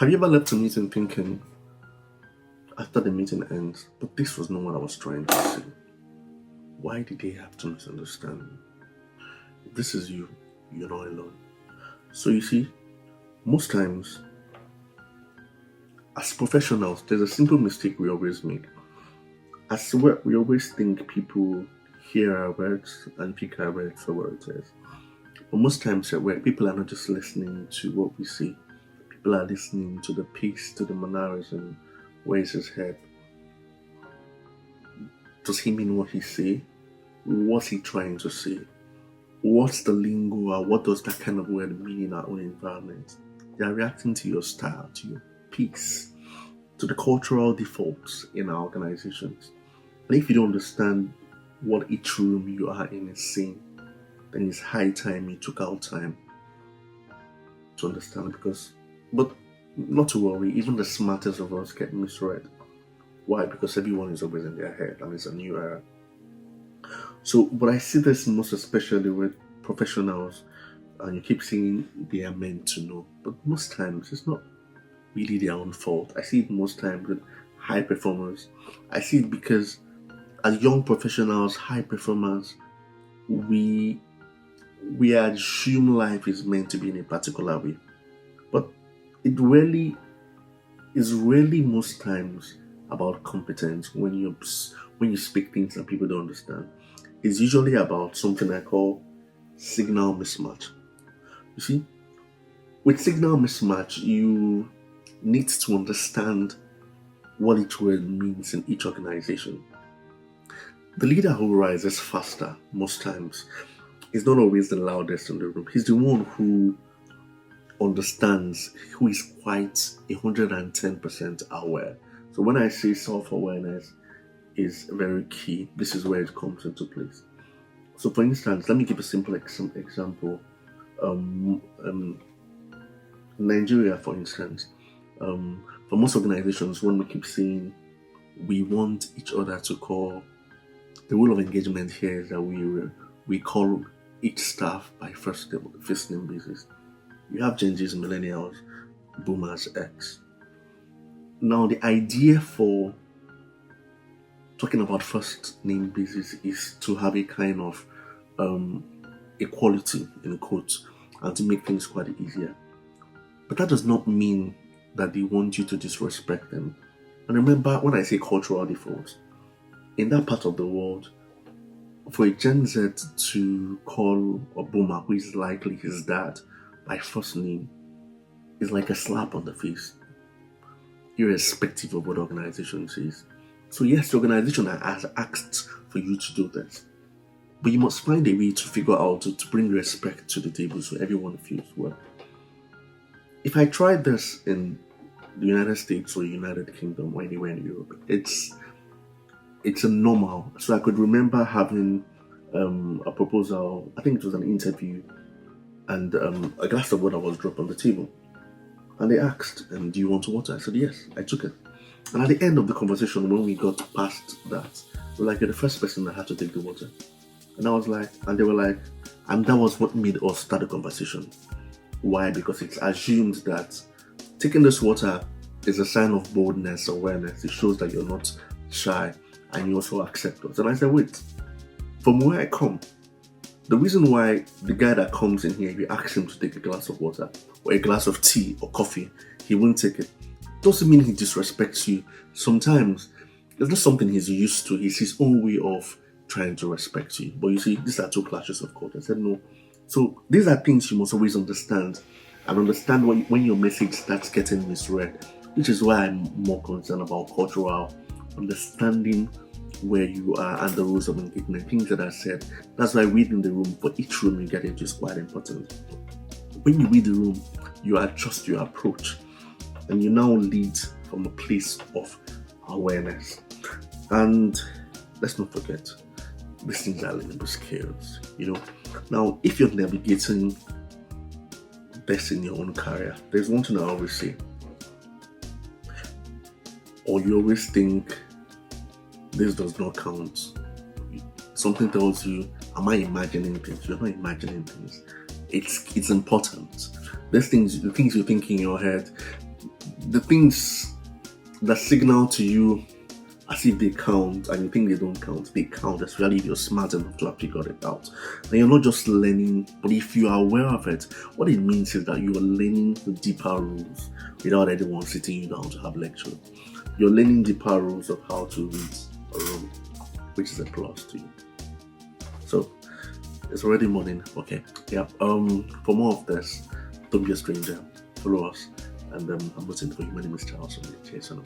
Have you ever left a meeting thinking, after the meeting ends, but this was not what I was trying to say? Why did they have to misunderstand me? If this is you, you're not alone. So you see, most times, as professionals, there's a simple mistake we always make. As we always think people hear our words and pick our words for what it is. But most times where people are not just listening to what we say, people are listening to the pace, to the mannerism, where is his head. Does he mean what he say? What's he trying to say? What's the lingo or what does that kind of word mean in our own environment? They are reacting to your style, to your piece, to the cultural defaults in our organizations. And if you don't understand what each room you are in is saying, then it's high time you took out time to understand but not to worry, even the smartest of us get misread. Why? Because everyone is always in their head and it's a new era. So, but I see this most especially with professionals, and you keep saying they are meant to know, but most times it's not really their own fault. I see it most times with high performers. I see it because as young professionals, high performers, we assume life is meant to be in a particular way, but it really is really most times about competence. When you speak things that people don't understand, it's usually about something I call signal mismatch. You see, with signal mismatch, you need to understand what each word means in each organization. The leader who rises faster most times is not always the loudest in the room. He's the one who understands, who is quite 110% aware. So when I say self-awareness is very key, this is where it comes into place. So for instance, let me give a simple example. Nigeria, for instance, for most organizations, when we keep saying we want each other to call, the rule of engagement here is that we call each staff by first name basis. You have Gen Zs, millennials, boomers, X. Now the idea for talking about first name basis is to have a kind of equality in quotes and to make things quite easier. But that does not mean that they want you to disrespect them. And remember, when I say cultural defaults, in that part of the world, for a Gen Z to call a boomer who is likely his dad by first name is like a slap on the face, irrespective of what the organization says. So yes, the organization has asked for you to do this, but you must find a way to figure out to bring respect to the table so everyone feels well. If I tried this in the United States or United Kingdom or anywhere in Europe, it's a normal. So I could remember having a proposal, I think it was an interview, and a glass of water was dropped on the table. And they asked, do you want water? I said, yes, I took it. And at the end of the conversation, when we got past that, they were like, you're the first person that had to take the water. And I was like, and they were like, and that was what made us start the conversation. Why? Because it's assumed that taking this water is a sign of boldness, awareness. It shows that you're not shy and you also accept us. And I said, wait, from where I come, the reason why the guy that comes in here, if you ask him to take a glass of water or a glass of tea or coffee, he won't take it. Doesn't mean he disrespects you. Sometimes it's not something he's used to. It's his own way of trying to respect you. But you see, these are two clashes of culture. I said no. So these are things you must always understand and understand when your message starts getting misread, which is why I'm more concerned about cultural understanding where you are and the rules of engagement, things that I said. That's why reading the room for each room you get into is quite important. When you read the room, you adjust your approach and you now lead from a place of awareness. And let's not forget, these things are learnable skills, Now, if you're navigating this in your own career, there's one thing I always say, or you always think this does not count. Something tells you, am I imagining things? You're not imagining things. It's important. The things you think in your head, the things that signal to you as if they count and you think they don't count, they count, especially if you're smart enough to have figured it out. And you're not just learning, but if you are aware of it, what it means is that you are learning the deeper rules without anyone sitting you down to have lecture. You're learning deeper rules of how to read a room, which is a plus to you. So it's already morning. Okay. Yeah. For more of this, don't be a stranger. Follow us. And I'm waiting for you. My name is Charles. Cheers and